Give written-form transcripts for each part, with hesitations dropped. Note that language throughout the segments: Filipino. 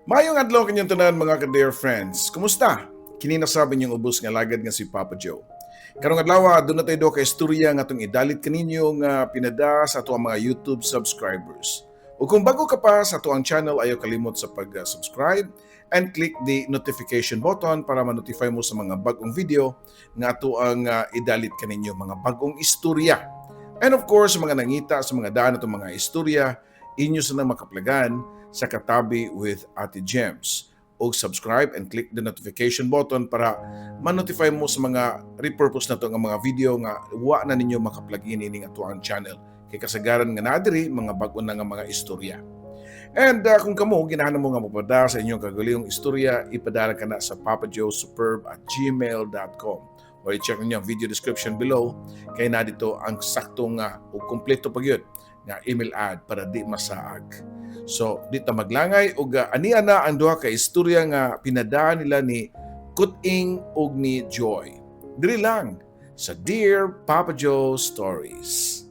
Mayong adlaw kanyang tanan mga ka-dear friends. Kumusta? Kini nasabi niyong ubos nga lagad nga si Papa Joe. Karong adlaw doon na tayo ka istorya nga atong idalit kaninyo nga pinada sa ato ang mga YouTube subscribers. O kung bago ka pa sa ato ang channel, ayaw kalimot sa pag-subscribe and click the notification button para ma-notify mo sa mga bagong video nga ato ang idalit kaninyo mga bagong istorya. And of course, mga nangita sa mga daan atong mga istorya, inyo sa makaplagan sa Katabi with Ate Gems. O subscribe and click the notification button para ma-notify mo sa mga repurpose na to nga mga video nga wa na ninyo makaplugin ini nga tuang channel. Kay kasagaran nga nadiri mga bago na nga mga istorya. And kung kamo ginahanap mo nga mapada sa inyong kagulihong istorya, ipadala ka na sa papajoesuperb@gmail.com or i-check ninyo ang video description below kay na dito ang saktong o kompleto pa gyud nga email ad para di masaag. So, dito maglangay ug aniya na ang duha ka istorya nga pinadaan nila ni Kuting ug ni Joy. Diri lang sa Dear Papa Joe Stories.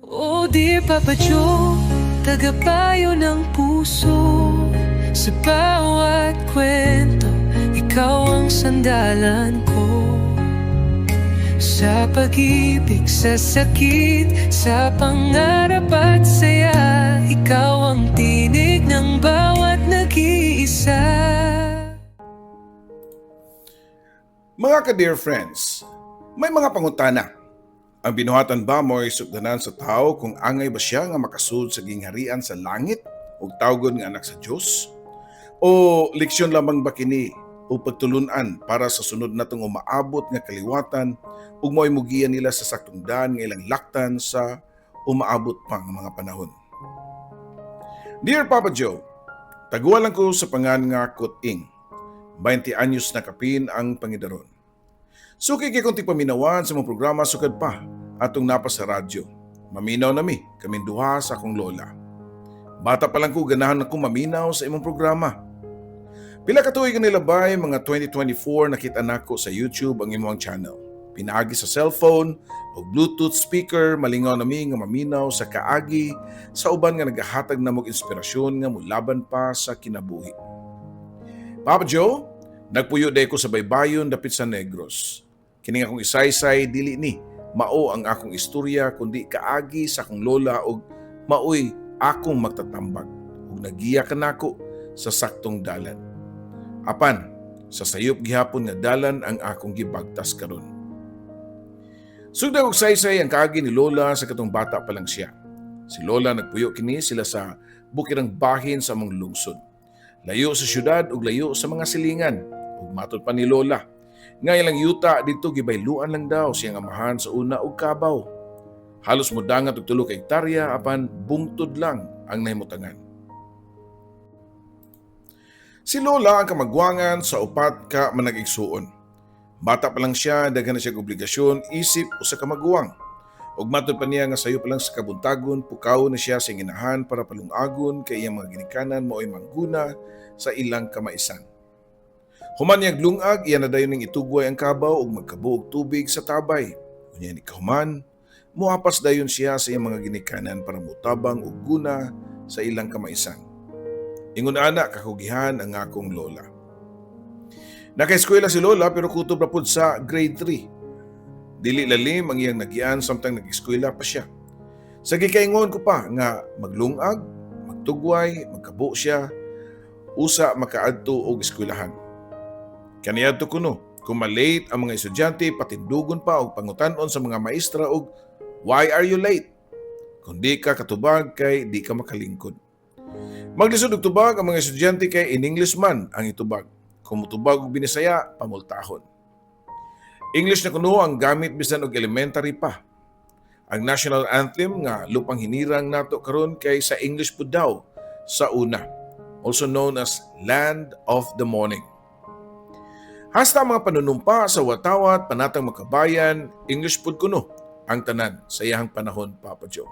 Oh dear Papa Joe, tagapayo ng puso. Sa bawat kwento, ikaw ang sandalan ko. Sa pag-ibig, sa sakit, sa pangarap at saya, ikaw ang tinig ng bawat nag-iisa. Mga ka-dear friends, may mga pangutana. Ang binuhatan ba mo ay sugdanan sa tao kung angay ba siya nga makasud sa gingharian sa langit o tawgon nga anak sa Diyos? O leksyon lamang ba kini o pagtulunan para sa sunod natong umaabot nga kaliwatan ug mo'y mugian nila sa saktong daan nga ilang laktan sa umaabot pang mga panahon. Dear Papa Joe, taguan lang ko sa pangan nga Kuting. 20 anyos na kapin ang pangidaron. Suki kay konti paminawan sa mga programa sukad pa atong napa sa radyo. Maminaw nami, kaming duha sa akong lola. Bata pa lang ko ganahan akong maminaw sa imong programa. Pila ka tuig nilabay, mga 2024 nakita nako sa YouTube ang imong channel. Pinaagi sa cellphone o Bluetooth speaker, malingaw nami nga maminaw sa kaagi sa uban nga nagahatag namog inspirasyon nga mulaban pa sa kinabuhi. Papa Joe, nagpuyo day ko sa baybayon dapit sa Negros. Kini akong isaysay dili ni mao ang akong istorya kundi kaagi sa akong lola og maoy akong magtatambag ug nagiya kanako sa saktong dalan. Apan, sa sayop gihapon nga dalan ang akong gibagtas karon. Sugda og saysay ang kaagi ni Lola sa katong bata pa lang siya. Si Lola nagpuyo kini sila sa bukirang bahin sa among lungsod. Layo sa syudad ug layo sa mga silingan. Ug matod pa ni Lola, nga ilang yuta dito gibayluan lang daw siyang amahan sa una og kabaw. Halos modangat og 3 ka hektarya apan bungtod lang ang nahimutangan. Si Lola ang kamagwangan sa 4 ka manag-igsuon. Bata pa lang siya, daghan na siya obligasyon, isip o sa kamagwang. Ug matod pa niya nga sayo pa lang sa kabuntagon, pukaw na siya sa inginahan para palungagon kay iyang mga ginikanan mao'y mangguna sa ilang kamaisan. Human niyang lungag, iyan na dayon ning itugway ang kabaw ug magkabuog tubig sa tabay. Unya ni kahuman, muapas dayon siya sa iyang mga ginikanan para mutabang og guna sa ilang kamaisan. Ingon ana kakugihan ang akong lola. Naka-eskwela si Lola pero kutob ra pud sa grade 3. Dili lalim ang iyang nagian samtang nag-eskwela pa siya. Sa gikaingon ko pa nga maglungag, magtugway, magkabo siya, usa makaadto og eskwelahan. Kaniadto kuno, kung malate ang mga estudyante, patindugon pa og pangutan-on sa mga maestra og why are you late? Kung di ka katubag kay di ka makalingkod. Maglisod og tubag ang mga estudyante kay in English man ang itubag. Kung mutubag og Binisaya, pamultahon. English na kuno ang gamit bisan og elementary pa. Ang national anthem nga lupang hinirang nato karon kay sa English pud daw sa una, also known as Land of the Morning. Hasta mga panunumpa sa watawat panatang makabayan, English pud kuno ang tanan sa iyang panahon, Papa Joe.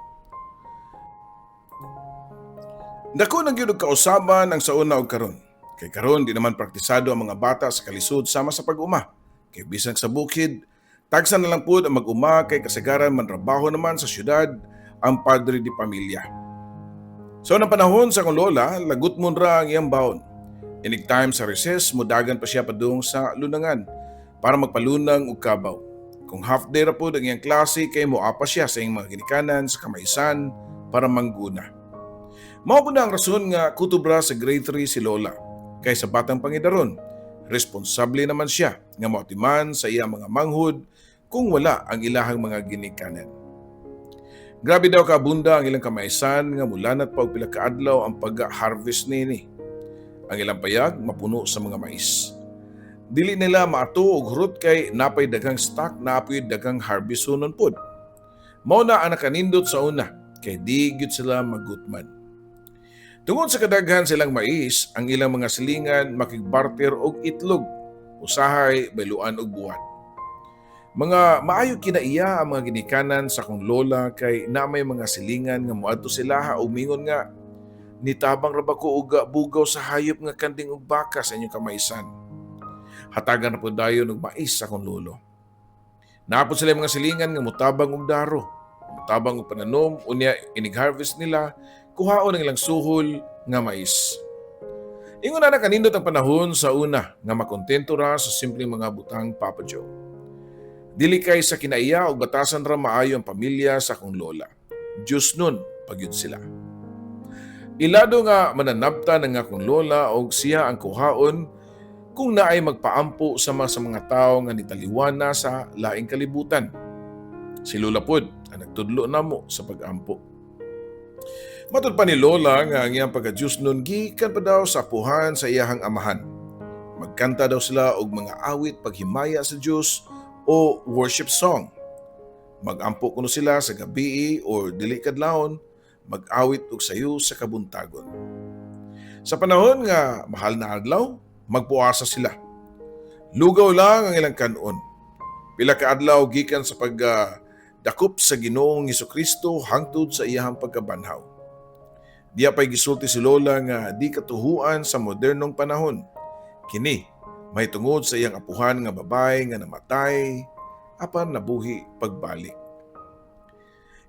Dako nang gyud og kausaban ang sauna og karon. Kay karon di naman praktisado ang mga bata sa kalisod sama sa pag-uma. Kay bisan sa bukid, tagsa na lang pud ang mag-uma kay kasagaran manrabaho naman sa syudad ang padre di pamilya. So nang panahon sa akong lola, lagot mo ra ang iyang baon. Anytime sa recess, mudagan pa siya padung sa lunangan para magpalunang og kabaw. Kung half day ra po ang iyang klase kay moapa siya sa iyang mga ginikanan sa kamaisan para mangguna. Mao po na ang rason nga kutubra sa grade 3 si Lola. Kay sa batang pangidaron, responsable naman siya nga moatiman sa iyang mga manghud kung wala ang ilahang mga ginikanan. Grabe daw kaabunda ang ilang kamaisan nga mulanat pa og pila ka adlaw ang pag-harvest nini. Ang ilang payag mapuno sa mga mais. Dili nila maato og hurot kay napay daghang stock na apoy daghang harvest sunon pod. Mao na ang nakanindot sa una kay di gyud sila magutman. Tungod sa kadaghan silang mais, ang ilang mga silingan makigbarter og itlog, usahay, bayluan og buwan. Mga maayo kinaiya ang mga ginikanan sa akong lola kay na may mga silingan nga moadto sila ha umingon nga nitabang ra ba ko og bugaw sa hayop nga kanding og baka sa inyong kamaisan. Hatagan na po dayon og mais sa akong lolo. Naapod sila mga silingan nga mutabang og daro, mutabang og pananom unya inig-harvest nila kuhaon ang ilang suhol nga mais. Ingon na kanindot ang panahon sa una nga makontento ra sa simpleng mga butang Papa Joe. Dili kay sa kinaiya og batasan ra maayo ang pamilya sa akong lola. Diyos nun pagyud sila. Ilado nga mananabta ng akong lola og siya ang kuhaon kung naay magpaampo sa mga tao nga nitaliwan na sa laing kalibutan. Si Lola pod ang nagtudlo namo sa pag-ampo. Matud pa ni Lola nga ang iyang pagka-Diyos nun gikan pa daw sa apuhan sa iyahang amahan. Magkanta daw sila og mga awit paghimaya sa Diyos o worship song. Mag-ampo kuno sila sa gabi o dili kadlawon, mag-awit og sayo sa kabuntagon. Sa panahon nga mahal na adlaw, magpuasa sila. Lugaw lang ang ilang kanon. Pila ka adlaw gikan sa pagdakop sa Ginoong Hesukristo hangtod sa iyahang pagkabanhaw. Diya pa'y gisulti si Lola nga di katuhuan sa modernong panahon. Kini, may tungod sa iyang apuhan nga babay nga namatay, apan nabuhi pagbalik.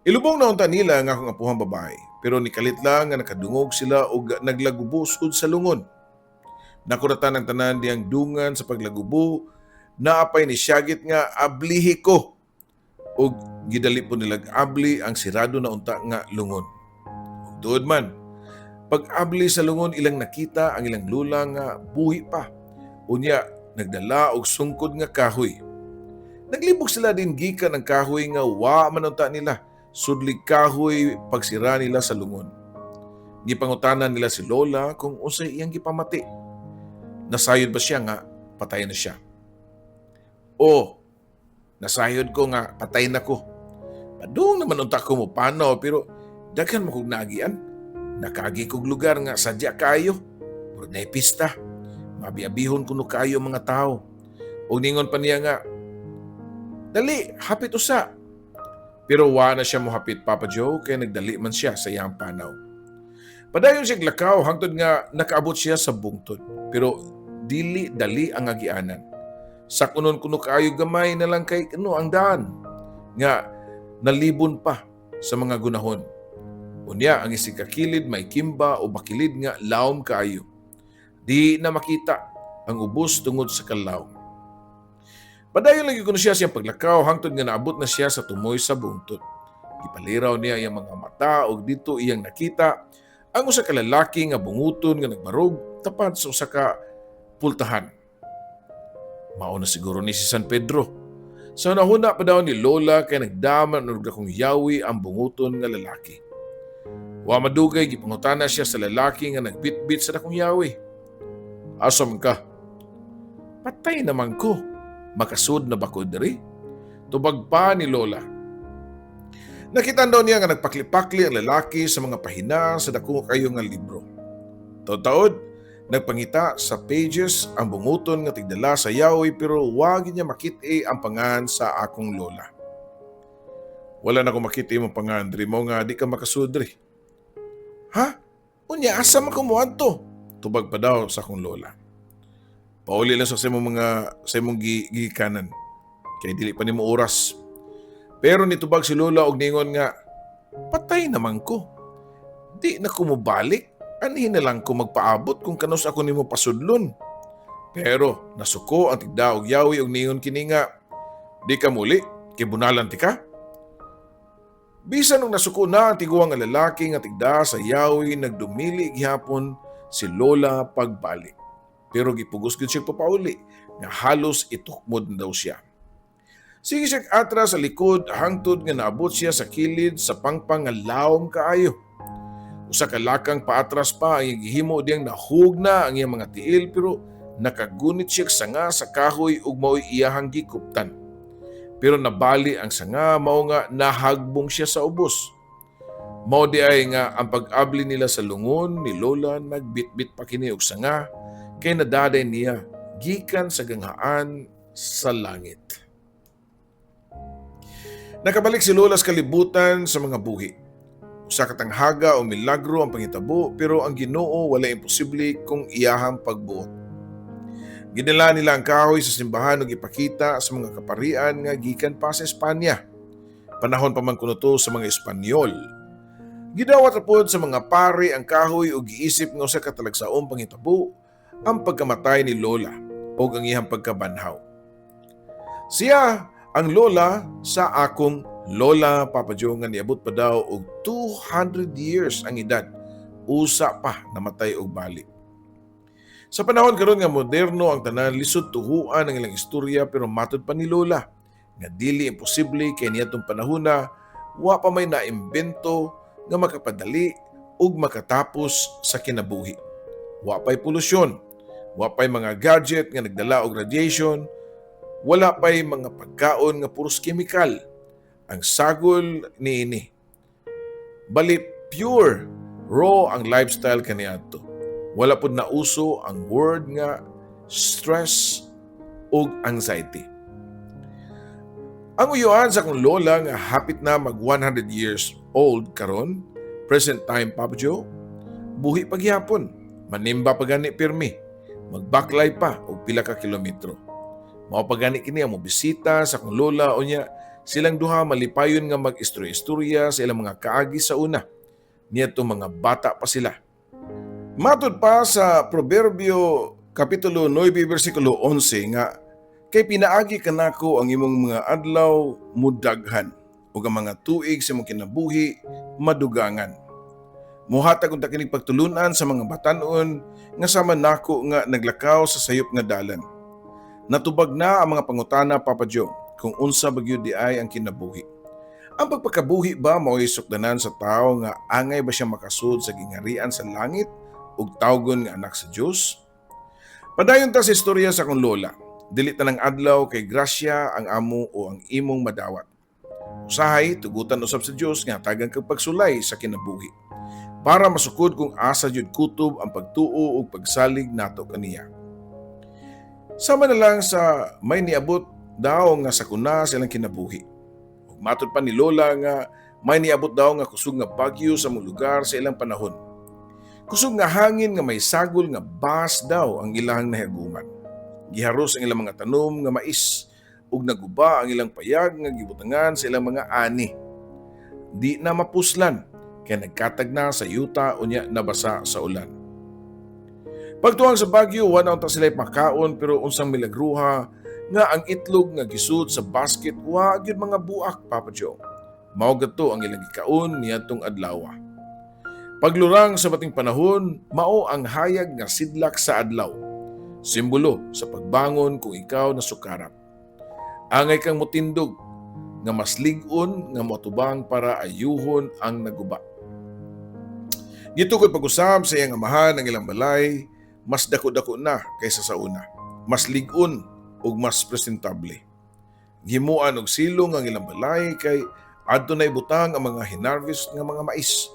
Ilubong na unta nila nga akong apuhan babay, pero nikalit lang nga nakadungog sila o naglagubusod sa lungon. Nakuratan ang tanan diyang dungan sa paglagubo, naapay ni Syagit nga ablihi ko. O gidali po nilag abli ang sirado na unta nga lungon. Tuod man, pag-abli sa lungon ilang nakita ang ilang lula nga buhi pa. Unya, nagdala og sungkod nga kahoy. Naglibog sila din gikan ang kahoy nga wa manunta nila. Sudlig kahoy pagsira nila sa lungon. Gipangutanan nila si Lola kung unsay iyang gipamati. Nasayod ba siya nga patay na siya? O, nasayod ko nga patay na ko. Padung naman unta ko mo pano pero daghan mo kong nagian. Nakagi kog lugar nga sadya kayo. Murag na pista. Mabiabihon kuno kayo mga tao. O ningon pa niya nga, dali, hapit usa. Pero wa na siya mohapit Papa Joe kaya nagdali man siya sa iyang panaw. Padayon siya glakaw hangtod nga nakaabot siya sa bungtod. Pero dili dali ang agianan. Sakunon kuno kayo gamay na lang kay ano ang daan. Nga nalibon pa sa mga gunahon. Unya ang isig kakilid may kimba o bakilid nga lawom kaayo. Di na makita ang ubos tungod sa kalaw. Padayon lagi ko na siya siyang paglakaw hangtod nga naabot na siya sa tumoy sa bungtod. Ipaliraw niya iyang mga mata og dito iyang nakita ang usa ka lalaki nga bunguton nga nagbarog tapat sa usa ka pultahan. Mao na siguro ni si San Pedro. Sa nahuna pa daw ni Lola kay nagdaman og dakong yawi ang bunguton nga lalaki. Wa madugay gipangutana siya sa lalaki nga nagbitbit sa dakong yawi. Asam ka? Patay naman ko. Makasud na ba ko diri? Tubag pa ni Lola. Nakita daw niya nga nagpakli-pakli ang lalaki sa mga pahina sa dako kayo nga libro. Taod-taod, nagpangita sa pages ang bunguton nga tigdala sa yawi pero wag niya makit-e ang pangan sa akong lola. Wala na ko makit-e mo pangan diri mo nga di ka makasudri. Ha? Unya, asa man kumuad to? Tubag pa daw sa akong lola. Pauli lang sa imong gikanan. Kaya dili pa nimo oras. Pero nitubag si Lola og ningon nga, patay naman ko. Di na ko mobalik. Anhin na lang ko magpaabot kung kanus ako nimo pasudlon. Pero nasuko ang tigda og yawi og ningon kini nga, di ka muli, kibunalan ti ka. Bisan nung nasuko na ang tiguang nga lalaki nga tigda sa yawi, nagdumili gihapon si Lola pagbalik. Pero gipugos gid siya papauli nga halos itukmod na daw siya. Sige siya atras sa likod hangtod nga naabot siya sa kilid sa pangpang nga lawom kaayo. Usa ka lakang paatras pa ang gihimo diyang nahugna ang iyang mga tiil pero nakagunit siya sanga sa kahoy ug mao'y iyahang gikuptan. Pero nabali ang sanga mao nga nahagbong siya sa ubos. Mao di ay nga ang pag-abli nila sa lungon ni Lola nagbitbit pa kini og sanga kay nadaday niya gikan sa ganghaan sa langit. Nakabalik si Lola sa kalibutan sa mga buhi. Usa ka tanghaga o milagro ang pangitabo pero ang Ginoo wala imposible kung iyahang pagbuot. Ginala nila ang kahoy sa simbahan ug ipakita sa mga kaparian nga gikan pa sa Espanya. Panahon pa man kuno to sa mga Espanyol. Gidawat pod sa mga pari ang kahoy ug giisip nga usa ka talagsaong pangitabo ang pagkamatay ni Lola ug ang iyang pagkabanhaw. Siya ang lola sa akong lola Papa Joe nga niabot pa daw og 200 years ang edad. Usa pa namatay og balik. Sa panahon karon nga moderno ang tanan lisod tuhuan ang ilang istorya pero matud pa ni Lola nga dili imposible kay niadtong panahona wa pa may naimbento nga makapadali ug makatapos sa kinabuhi. Wa pay polusyon, wa pay mga gadget nga nagdala og radiation, wala pay mga pagkaon nga puros kemikal. Ang sagol niini. Bali pure, raw ang lifestyle kaniadto. Wala pud nauso ang word nga stress ug anxiety. Ang uyuan sa akong lola nga hapit na mag 100 years old karon, present time Papa Joe, buhi pagyapon, manimba pa gani pirmi, magbaklay pa og pila ka kilometro. Mao pa gani kini ang mobisita sa akong lola o niya silang duha malipayon nga mag-istorya-istorya sa ilang mga kaagi sa una. Niadto mga bata pa sila. Matud pa sa Proverbio Kapitulo 9, versikulo 11 nga, kay pinaagi kanako ang imong mga adlaw mudaghan ug ang mga tuig sa imong kinabuhi madugangan. Muhatag unta kining pagtulunan sa mga batan-on nga sama nako nga naglakaw sa sayop nga dalan. Natubag na ang mga pangutana Papa Joe kung unsa bagyod di ay ang kinabuhi. Ang pagpakabuhi ba mao'y sukdanan sa tao nga angay ba siya makasud sa gingharian sa langit ug tawgon nga anak sa Dios? Padayon ta sa istorya sa akong lola. Dili tanang adlaw kay grasya ang amo o ang imong madawat. Usahay tugutan usab sa Dios nga tagang kag pagsulay sa kinabuhi para masukod kung asa jud kutob ang pagtuo ug pagsalig nato kaniya. Sama na lang sa may niabot daw nga sakuna silang kinabuhi. Ug matud pa ni Lola nga may niabot daw nga kusog nga bagyo sa mga lugar sa ilang panahon. Kusog nga hangin nga may sagol nga bas daw ang ilang nahiaguman. Giharos ang ilang mga tanom nga mais ug naguba ang ilang payag nga gibutangan sa ilang mga ani. Di na mapuslan kaya nagkatag na sa yuta unya nabasa sa ulan. Pagtuang sa bagyo, wala unta sila makaon pero unsang milagruha nga ang itlog nga gisud sa basket wa gyud mga buak Papa Joe. Mao gadto ang ilang gikaon niadtong adlaw. Paglurang sa bating panahon, mao ang hayag nga sidlak sa adlaw. Simbolo sa pagbangon kung ikaw nasukarap. Angay kang motindog nga mas lig-on nga motubang para ayuhon ang naguba. Gitukod pag-usab sa iyang amahan ang ilang balay, mas dako-dako na kaysa sa una. Mas lig-on ug mas presentable. Gimuan og silong ang ilang balay kay adto na ibutang ang mga hinarvest nga mga mais.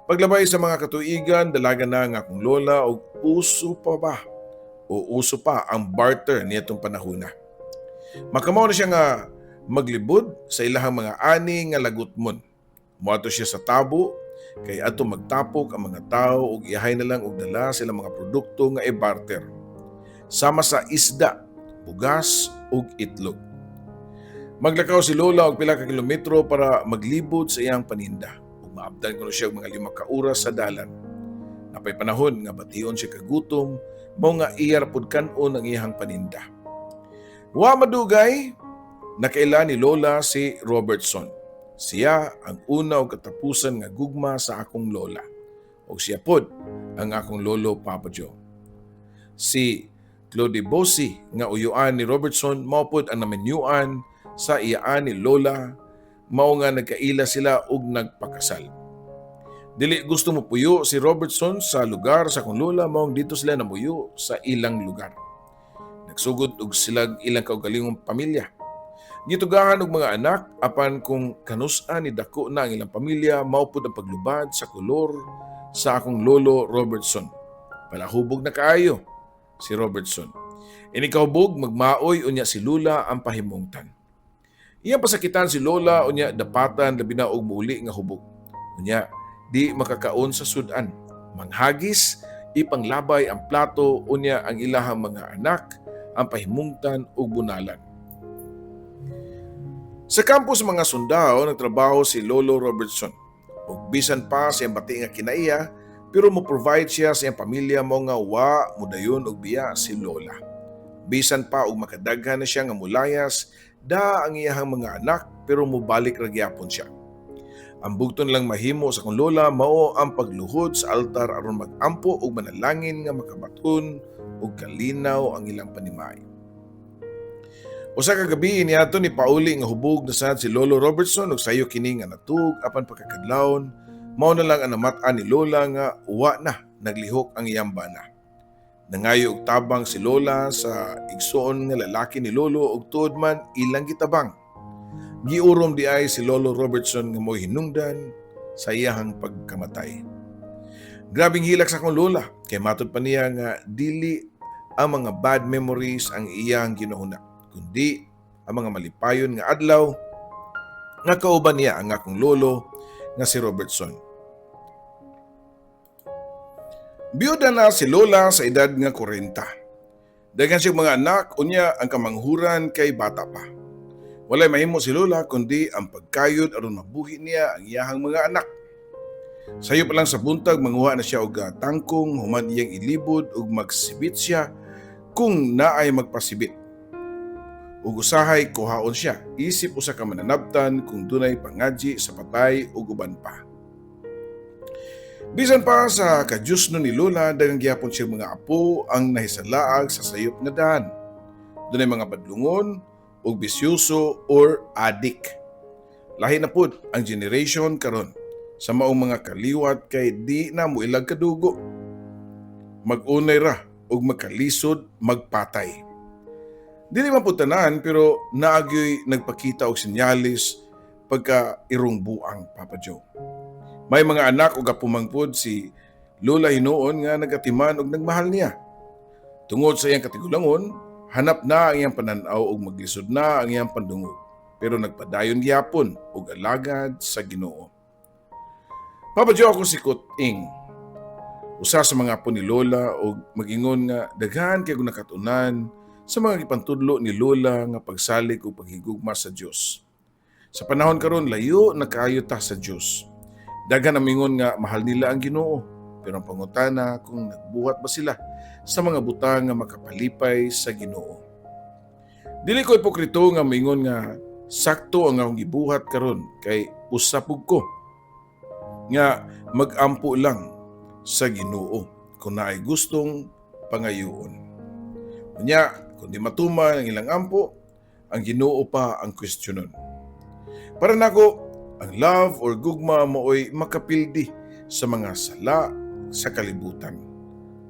Paglabay sa mga katuigan, dalaga na nga akong lola og uso pa ang barter nitong panahona. Makamaw na siya nga maglibod sa ilahang mga ani nga lagutmon. Muadto siya sa tabo kay adto magtapok ang mga tao ug ihay na lang og dala sila mga produkto nga i-barter. Sama sa isda, bugas ug itlog. Maglakaw si Lola og pila ka kilometro para maglibot sa iyang paninda. Ug maabdan kuno siya og mga 5 ka oras sa dalan. Apay panahon nga bation siya kagutom, mao nga iyar pud kanon ang iyang paninda. Wa madugay, nakaila ni Lola si Robertson. Siya ang una o katapusan nga gugma sa akong lola. O siya pod ang akong lolo Papa Joe. Si Claude Bossi nga uyuan ni Robertson mao pod ang namenyuan sa iyaan ni Lola, mao nga nagkaila sila og nagpakasal. Dili gusto mo puyo si Robertson sa lugar sa akong lola, mao dito sila namuyo sa ilang lugar. Nagsugod og silang ilang kaugalingong pamilya. Gitugahan og mga anak apan kung kanus-an ni dako na ang ilang pamilya, mao pod ang paglubad sa kolor sa akong lolo Robertson. Palahubog na kaayo si Robertson. Inikahubog magmaoy unya si Lula ang pahimungtan. Iyang pasakitan si Lola unya dapatan labi na og muuli nga hubog. Unya di makakaon sa sudan. Manghagis, ipanglabay ang plato unya ang ilahang mga anak ang pahimungtan ug bunalan. Sa kampo sa mga sundao nagtrabaho si Lolo Robertson. Ug bisan pa sa iyang bati nga kinaiya, pero mo-provide siya sa iyang pamilya mo nga wa mudayon og biya si Lola. Bisan pa og makadaghan na siya nga mulayas, da ang iyahang mga anak pero mubalik ra gyapon siya. Ang bugton lang mahimo sa kong lola mao ang pagluhod sa altar aron magampo og manalangin nga makabaton og kalinaw ang ilang panimay. Usa ka gabi niadto ni pauli nga hubog na sad si Lolo Robertson ug sayo kini nga natug apan pagkakadlawon, mao na lang ang namat-an ni Lola nga uwa na naglihok ang iyang bana. Nangayo og tabang si Lola sa igsuon nga lalaki ni Lolo ug tuod man ilang gitabang. Giurom di ay si Lolo Robertson nga mo'y hinungdan sa iyahang pagkamatay. Grabing hilak sa akong lola, kay matud pa niya nga dili ang mga bad memories ang iyang ginuhuna, kundi ang mga malipayon nga adlaw nga kauban niya ang akong lolo nga si Robertson. Biyuda na si Lola sa edad nga 40. Daghan siyang mga anak, unya ang kamanghuran kay bata pa. Walay mahimo si Lola kundi ang pagkayod aron mabuhi niya ang iyahang mga anak. Sayo pa lang sa buntag manguha na siya og tangkong human iyang ilibod ug magsibit siya kung naay magpasibit. Ug usahay kuhaon siya, isip usa ka mananabtan kung dunay pangadji sa patay ug uban pa. Bisan pa sa kadyusno ni Lola, daghang gyapon siya mga apo ang nahisalaag sa sayop nga daan. Dunay mga badlungon ug bisyoso or adik. Lahi na pud ang generation karon sa maong mga kaliwat kay di na mo ilag kadugo. Mag-unay ra ug magkalisod magpatay. Dili man pud tanan pero naagyoy nagpakita og sinyalis pagka irong buang Papa Joe. May mga anak ug apumangpod si Lola hinuon nga nagatiman og nagmahal niya. Tungod sa iyang katigulangon, hanap na ang iyang pananaw ug maglisod na ang iyang pandungog. Pero nagpadayon gyapon og alagad sa Ginoo. Papa Joe ako si Kuting. Usa sa mga apo ni Lola og magingon nga daghan kay nakatunan sa mga gipantudlo ni Lola nga pagsalig ug paghigugma sa Dios. Sa panahon karon layo na kaayo ta sa Dios. Daghan ang mingon nga mahal nila ang Ginoo, pero ang pangutana kung nagbuhat ba sila sa mga butang nga makapalipay sa Ginoo. Dili ko ipokrito nga mingon nga sakto ang akong gibuhat karon kay usapog ko nga magampo lang sa Ginoo kung naay gustong pangayoon. Unya, kung di matuman ang ilang ampo, ang Ginoo pa ang kwestiyonon. Para nako, ang love or gugma mooy makapildi sa mga sala sa kalibutan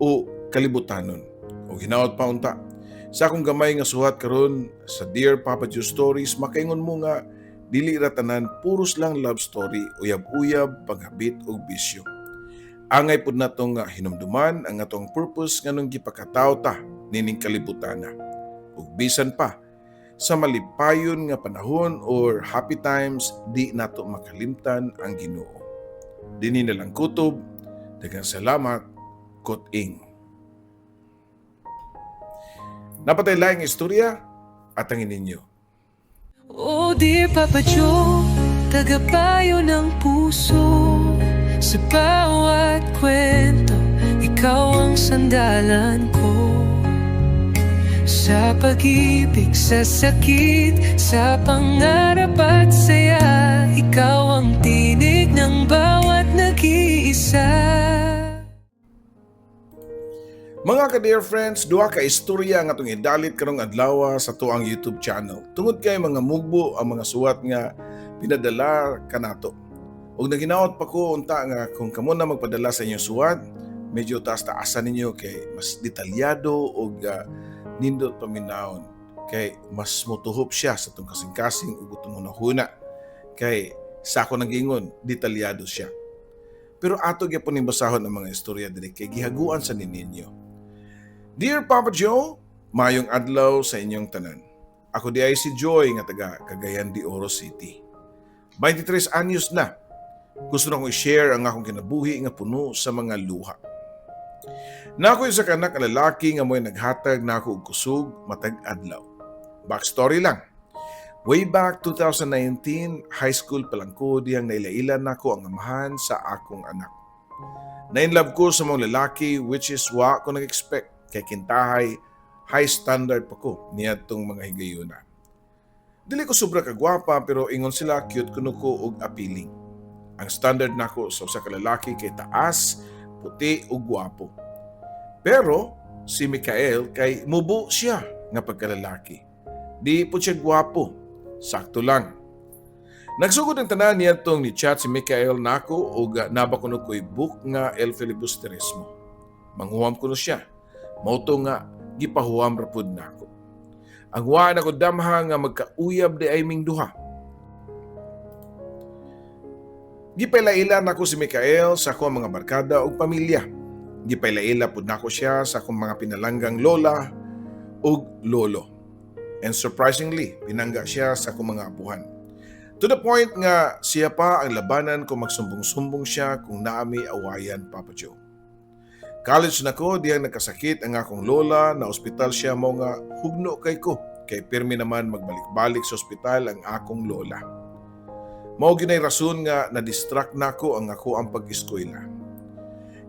o kalibutanon. O hinaot pa unta, sa akong gamay nga suhat karon sa Dear Papa Joe Stories, makaingon mo nga dili ra tanan puros lang love story, uyab-uyab, paghabit o bisyo. Angay pud natong hinumduman ang atong purpose nganong gipakataw ta nining kalibutana. Ug bisan pa sa malipayon nga panahon or happy times, di nato makalimtan ang Ginoo. Dinhi na lang kutob, daghang salamat, Kuting. Napatay laing istorya at ang ininyo. Oh dear Papa Joe, tagapayo ng puso sa bawat kwento ikaw ang sandalan ko. Sa pag-ibig, sa sakit, sa pangarap at saya, ikaw ang tinig ng bawat nag-iisa. Mga ka-dear friends, duha ka istorya nga itong idalit karong adlaw sa tuang YouTube channel. Tungod kay mga mugbo ang mga suwat nga pinadala kanato. Ug naginaot pa ko unta nga kung kamo na magpadala sa inyong suwat, medyo taas-taasan ninyo kay mas detalyado ug nindot paminahon kay mas motuhop siya sa itong kasing-kasing ug itong hunahuna kay sa ako nag-ingon detalyado siya. Pero ato gyapon ning basahon ang mga istorya diri kay gihaguan sa ninyo. Dear Papa Joe, mayong adlaw sa inyong tanan. Ako di ay si Joy nga taga Cagayan de Oro City. 23 anyos na. Gusto na kong i-share ang akong kinabuhi nga puno sa mga luha. Nakoy sa kanak nga lalaki nga mo'y naghatag na ako og kusog matag adlaw. Backstory lang. Way back 2019, high school pa lang ko diyang nailailan nako ang amahan sa akong anak. Nainlove ko sa mga lalaki which is wa ko nag-expect kay kintahay high standard pa ko niadtong mga higayuna. Dili ko sobra kagwapa pero ingon sila cute kuno ko og appealing. Ang standard nako sa usa ka lalaki kay taas, puti ug gwapo. Pero si Mikael kay mubo siya nga pagkalalaki. Di po siya gwapo, sakto lang. Nagsugod ang tanan niya itong ni-chat si Mikael nako ug nabakuno ko'y book nga El Filibusterismo. Manghuam ko no siya. Mauto nga gipahuam rapod nako. Ang wa na ko damha nga magkauyab di ay ming duha. Gipailaila nako si Mikael sa akong mga barkada ug pamilya. Gipailaila pud nako siya sa akong mga pinalanggang lola ug lolo. And surprisingly, pinangga siya sa akong mga apuhan. To the point nga siya pa ang labanan kung magsumbong-sumbong siya kung naami awayan, Papa Joe. College na ko, diyang nakasakit ang akong lola, na ospital siya mo nga hugno kay ko. Kay pirmi naman magbalik-balik sa ospital ang akong lola. Mao ginay rason nga na-distract nako ang ako ang pag-eskwela.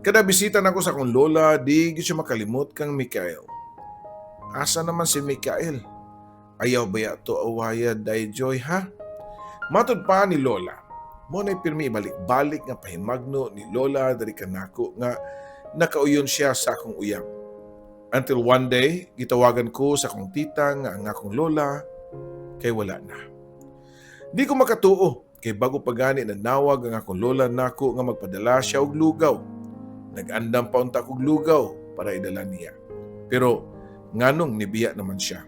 Kada bisita nako sa akong lola, di siya makalimot kang Mikael. Asa naman si Mikael? Ayaw baya to awaya day Joy ha? Matod pa ni lola. Mo na'y pirmi balik-balik nga pahimagno ni lola dari kanako nga nakauyon siya sa akong uyab. Until one day, gitawagan ko sa akong tita nga ang akong lola kay wala na. Di ko makatuo kay bago pagani na nawag ang akong lola nako nga magpadala siya og lugaw. Nag-andam pa unta kog lugaw para idala niya. Pero nganong nibiya naman siya.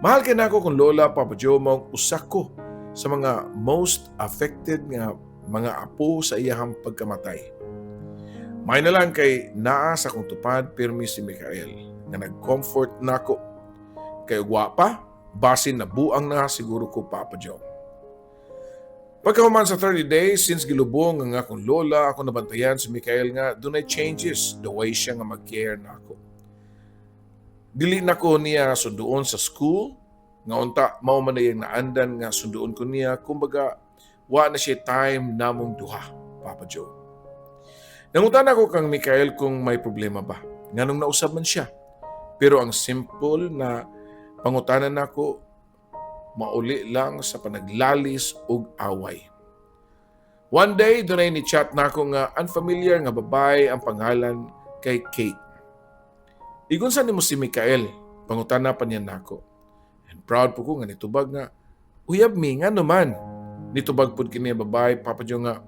Mahal kay nako kung lola, Papa Joe, maong usak ko sa mga most affected nga mga apo sa iyahang pagkamatay. May na lang kay naa sa kong tupad pirmi si Mikael nga nag-comfort nako. Kay gwapa, basin na buang na siguro ko, Papa Joe. Pagkahuman sa 30 days since gilubong ang akong lola, ako nabantayan si Mikael nga dunay changes the way siya nga mag-care nako. Dili nako niya sunduon sa school, nga unta mao man na naandan nga sunduon ko niya, kumbaga wa na siya time namong duha, Papa Joe. Nangutan ako kang Mikael kung may problema ba. Nganong nausab man siya. Pero ang simple na pangutanan nako, mauli lang sa panaglalis ug away. One day, dunay ni chat nako nga unfamiliar nga babae ang pangalan kay Kate. Igunsa nimo si Mikael, pangutana pa niya nako. And proud po ko nga nitubag nga, uyab mi nga naman. Nitubag pud kini babae, Papa Joe nga,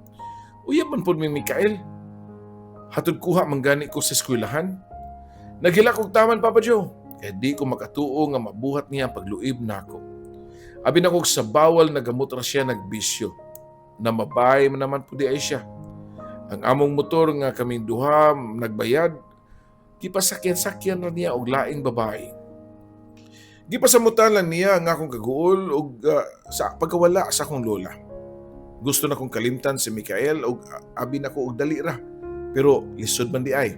uyab man pud mi Mikael. Hatod kuha manggani ko sa eskwelahan. Naghila kog taman, Papa Joe. Kaya di ko makatuo nga mabuhat niya pagluib nako. Abi na kog sa bawal na gamot ra siya nagbisyo. Na mabay man naman pudi ay siya. Ang among motor nga kaming duha nagbayad, gipasakyan-sakyan ra niya og laing babae. Gipasamutan lang niya ang akong kaguol og sa pagkawala sa akong lola. Gusto na kong kalimtan si Mikael og abi na ko og dali ra. Pero lisod man di ay.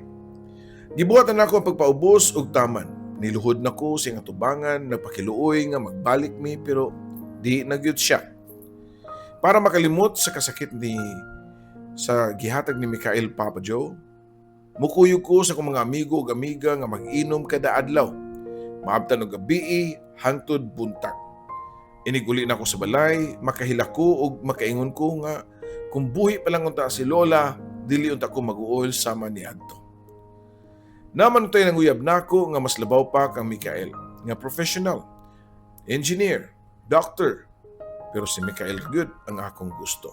Gibuhatan na ako ang pagpaubos og taman. Niluhod na ko sa nga tubangan, nagpakiluoy nga magbalik mi pero di nagyud siya. Para makalimot sa kasakit sa gihatag ni Mikael, Papa Joe, Mukuyog ko sa akong mga amigo ug amiga nga mag-inom kada adlaw. Maabtan og gabi hangtod buntag. Iniguli na ako sa balay, makahila ko ug makaingon ko nga kung buhi pa lang unta si Lola, dili unta ko mag-uol sama ni adto. Naman tayo nanguyab nako nga mas labaw pa kang Mikael, nga professional, engineer, doctor. Pero si Mikael good ang akong gusto.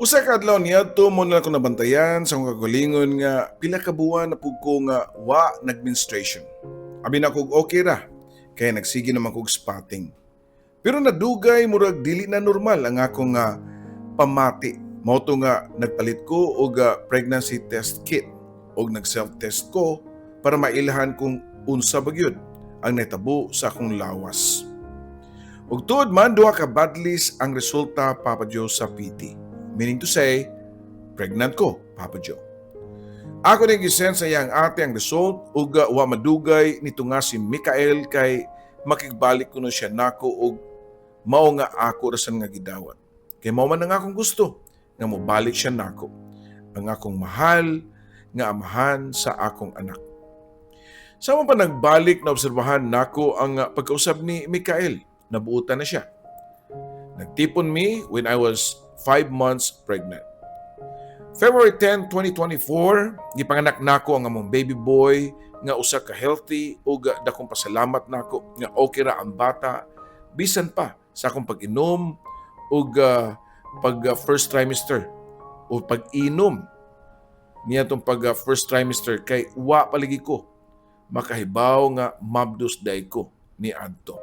Usa ka adlaw niadto mo na ako nabantayan sa akong kagalingon nga pila ka buwan na pud ko nga wa nag-menstruation. Abi na kog okay ra, kaya nagsige naman kog spotting. Pero nadugay murag dili na normal ang akong pamati. Mao to nga nagpalit ko og pregnancy test kit og nag-self-test ko para mailahan kung unsa ba gyud ang natabo sa akong lawas. Ug tuod man duha ka badlis ang resulta Papa Joe sa PT. Meaning to say, pregnant ko, Papa Joe. Ako nang gisend sa iyang ate ang result ug wa madugay nito nga si Mikael kay makigbalik ko na siya nako ug mao nga ako rasan nga gidawat. Kay mao man ang akong gusto nga mobalik siya nako, ang akong mahal nga amahan sa akong anak. Sama pa nagbalik na obserbahan nako ang pagkausap ni Mikael, nabuutan na siya. Nagtipon me when I was 5 months pregnant. February 10, 2024, gipanganak nako ang among baby boy nga usa ka healthy ug dakong pasalamat nako nga okay ra ang bata bisan pa sa akong pag-inom ug pag first trimester o pag-inom niya tong pag first trimester kay wa paligi ko makahibaw nga mabdos day ko ni adto.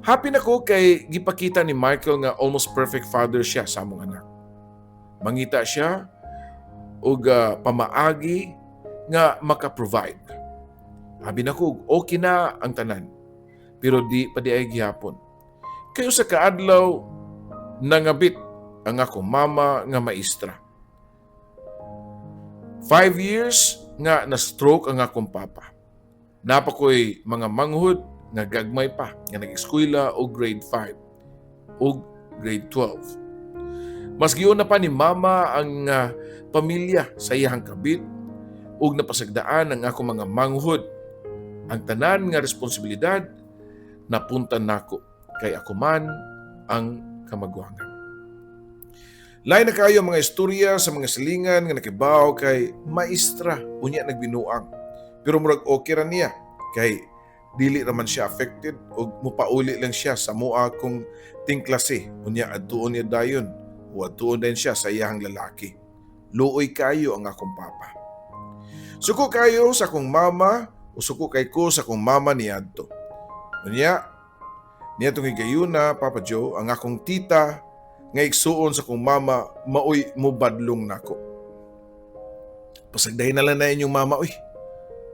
Happy na ko kay gipakita ni Michael nga almost perfect father siya sa among anak. Mangita siya og pamaagi nga maka-provide. Habi na ko, okay na ang tanan. Pero di pa di ay gihapon. Kayo sa kaadlaw, nangabit ang akong mama nga maestra. 5 years nga na-stroke ang akong papa. Napa ko'y mga manghud nga gagmay pa, nga nag-eskwela o grade 5 o grade 12. Mas giyon na pa ni mama ang pamilya sa iyang kabit ug napasagdaan ang akong mga manghud. Ang tanan nga responsibilidad napunta nako kay ako man ang kamagwangan. Lain na kayo mga istorya sa mga silingan nga nakibaw kay maestra unya nagbinuang. Pero murag okay ra niya kay dili naman siya affected o mupauli lang siya sa mua kung tingklase unya adtuon niya dayon o adtuon din siya sa iyang lalaki. Luoy kayo ang akong papa. Suko kayo sa akong mama o suko kay ko sa akong mama niadto. Unya niya tong higayuna Papa Joe ang akong tita nga igsuon sa akong mama maoy mubadlong nako. Pasagdahin na lang na inyong mama oy.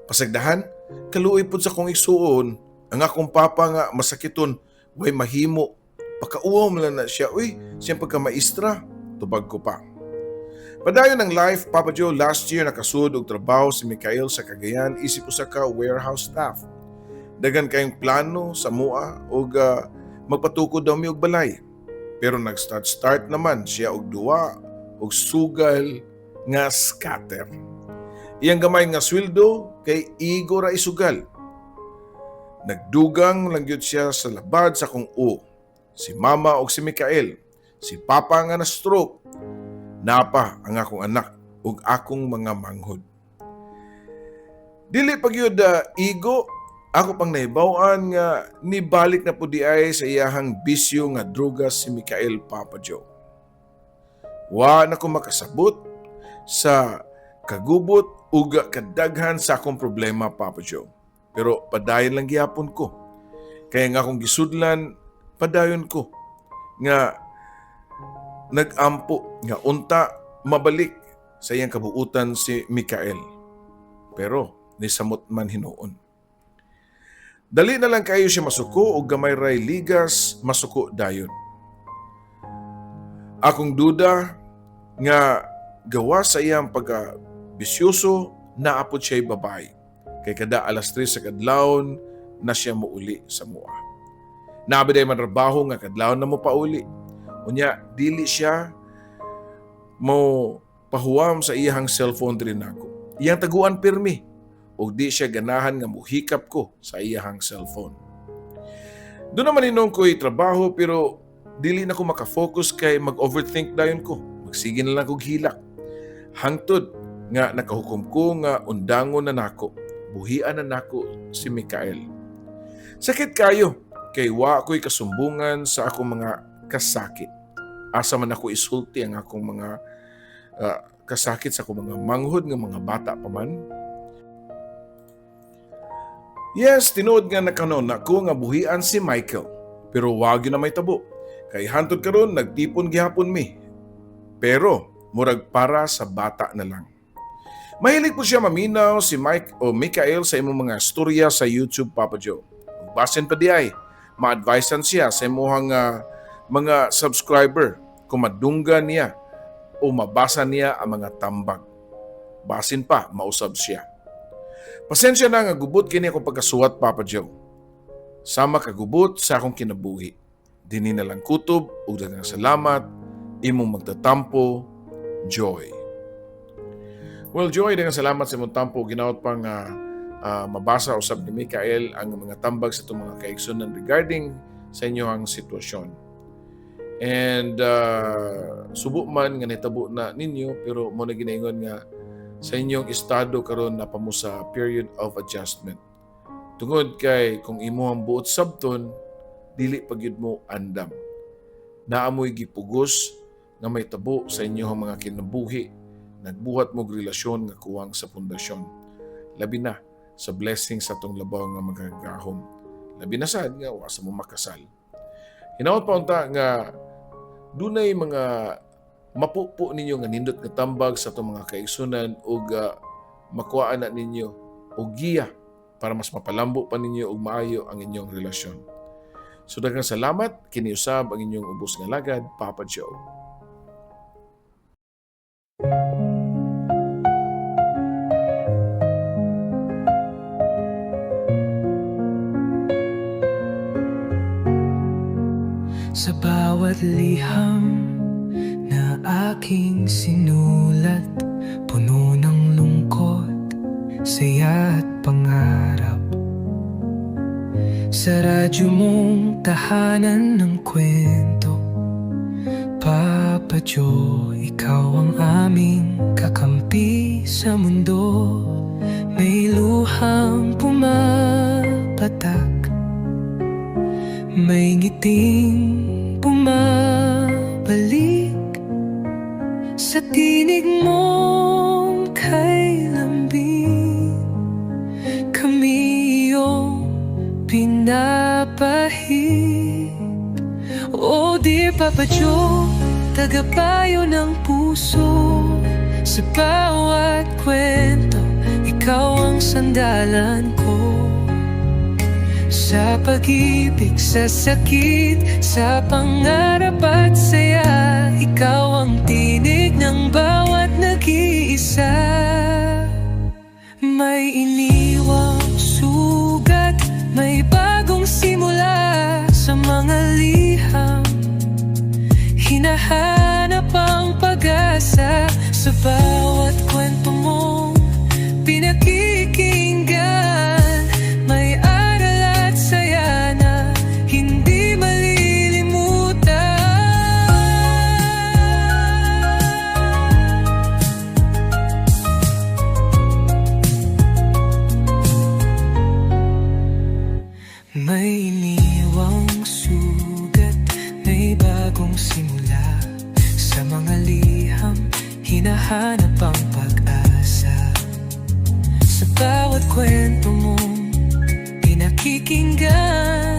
Pasagdahan kaluoy pud sa akong igsuon ang akong papa nga masakiton way mahimo pakauwaw mo lang na siya uy siyang pagka-maestra tubag ko pa. Padayon ng life Papa Joe last year nakasud og trabaho si Mikael sa Cagayan isip usa ka warehouse staff. Dagan kayong plano sa mua og magpatukod daw mi og balay. Pero nag-start naman siya og duwa og sugal nga scatter. Iyang gamay nga sweldo kay igo ra isugal. Nagdugang lang gyud siya sa labad sa kung si mama og si Mikael, si papa nga na stroke, napa ang akong anak ug akong mga manghod. Dili pa gyud igo, ako pang nahibaw-an nga nibalik na pud diay sa iyahang bisyo nga droga si Mikael Papa Joe. Wa na ko makasabot sa kagubot ug kadaghan sa akong problema Papa Joe. Pero padayon lang gihapon ko. Kaya nga akong gisudlan, padayon ko nga nagampo nga unta mabalik sa iyang kabuutan si Mikael. Pero nisamot man hinuon. Dali na lang kayo siya masuko o gamay ray ligas masuko dayon. Akong duda nga gawa sa iyang pagka-bisyoso naapod siya'y babae. Kay kada alas 3 sa kadlawon na siya muuli sa mua. Nabi day man trabaho nga kadlawon na mo pauli. Unya dili siya mo pahuwam sa iyang cellphone rin ako. Iyang taguan pirmi o di siya ganahan nga muhikap ko sa iyang cellphone. Doon naman inong ko'y trabaho pero dili na ko makafocus kay mag-overthink dayon ko. Magsige na lang kog hilak. Hangtod nga nakahukom ko nga undangon na nako. Buhian na nako si Mikael. Sakit kayo kay wa ko'y kasumbungan sa akong mga kasakit. Asa man ako isulti ang akong mga kasakit sa akong mga manghod nga mga bata pa man. Yes, tinuod nga nakanon ako nga buhian si Michael. Pero wag yun na may tabo. Kay hantod karon nagtipon gihapon mi. Pero murag para sa bata na lang. Mahilig po siya maminaw si Mikael sa imong mga storya sa YouTube, Papa Joe. Basin pa di ay, ma-advisean siya sa imong mga subscriber kung madunggan niya o mabasa niya ang mga tambag. Basin pa, mausab siya. Pasensya na nga gubot kini akong pagkasuwat, Papa Joe. Sama kagubot sa akong kinabuhi. Dini na lang kutob ug daghang salamat, imong magtatampo, Joy. Well, Joy, daghang salamat sa imong tampo. Ginaot pang mabasa usab ni Mikael ang mga tambag sa itong mga kaigsunan regarding sa inyong sitwasyon. And subo man nga nitabo na ninyo pero mo na ginaingon nga sa inyong estado karon na pamo sa period of adjustment. Tungod kay kung imo ang buot sabton, dili pagyud mo andam. Naamoy gipugos nga may tabo sa inyong mga kinabuhi, nagbuhat mo relasyon nga kuwang sa pundasyon. Labi na sa blessing sa tong labaw nga magagahom. Labi na sad nga wa sa mo makasal. Hinaot pa unta nga dunay mga mapupo ninyo nga nindot nga tambag sa itong mga kaigsunan o makuhaan na ninyo o giya para mas mapalambo pa ninyo o maayo ang inyong relasyon. So daghang salamat, kiniusab ang inyong ubos nga lagad, Papa Joe. Sa bawat liham na aking sinulat, puno ng lungkot, saya at pangarap. Sa radyo mong tahanan ng kwento, Papa Joe, ikaw ang aming kakampi sa mundo. May luhang pumapatak, may ngiting bumabalik sa tinig mong kay lambing. Kami iyong pinapahid. O dear Papa Joe, tagapayo ng puso. Sa bawat kwento, ikaw ang sandalan ko. Sa pag-ibig, sa sakit, sa pangarap at saya, ikaw ang tinig ng bawat nag-iisa. May iniwang sugat, may bagong simula sa mga liham. Hinahanap ang pag-asa sa bawat kwento mong pinakikinggan. May aral at saya na hindi malilimutan. May iniwang sugat, may bagong simula sa mga liham. Hinahanap ang pag-asa sa bawat kwento mong pinakikinggan.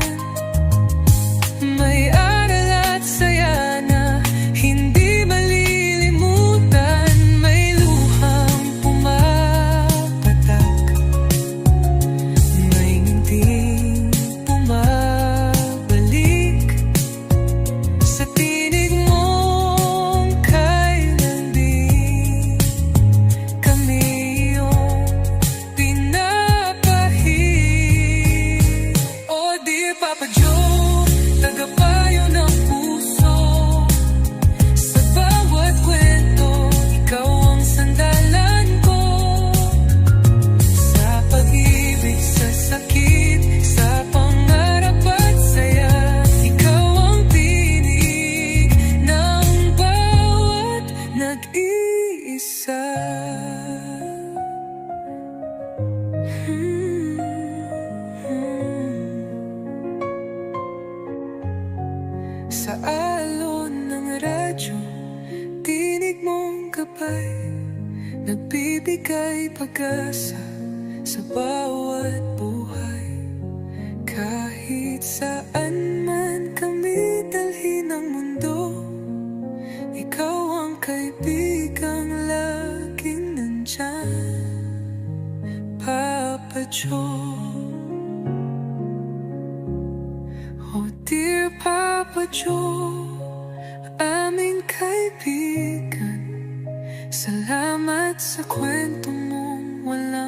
May aral at saya na hindi malilimutan. May luhang pumapatak, may ngiting bumabalik sa tinig mong kailan din. Kami iyong pinapahid. iisa. Sa alon ng radyo, tinig mong gabay, nagbibigay pag-asa sa bawat buhay. Kahit saan man kami dalhin ng mundo, ikaw ang kaibigang laging nandyan, Papa Joe. Oh dear Papa Joe, aming kaibigan, salamat sa kwento mong walang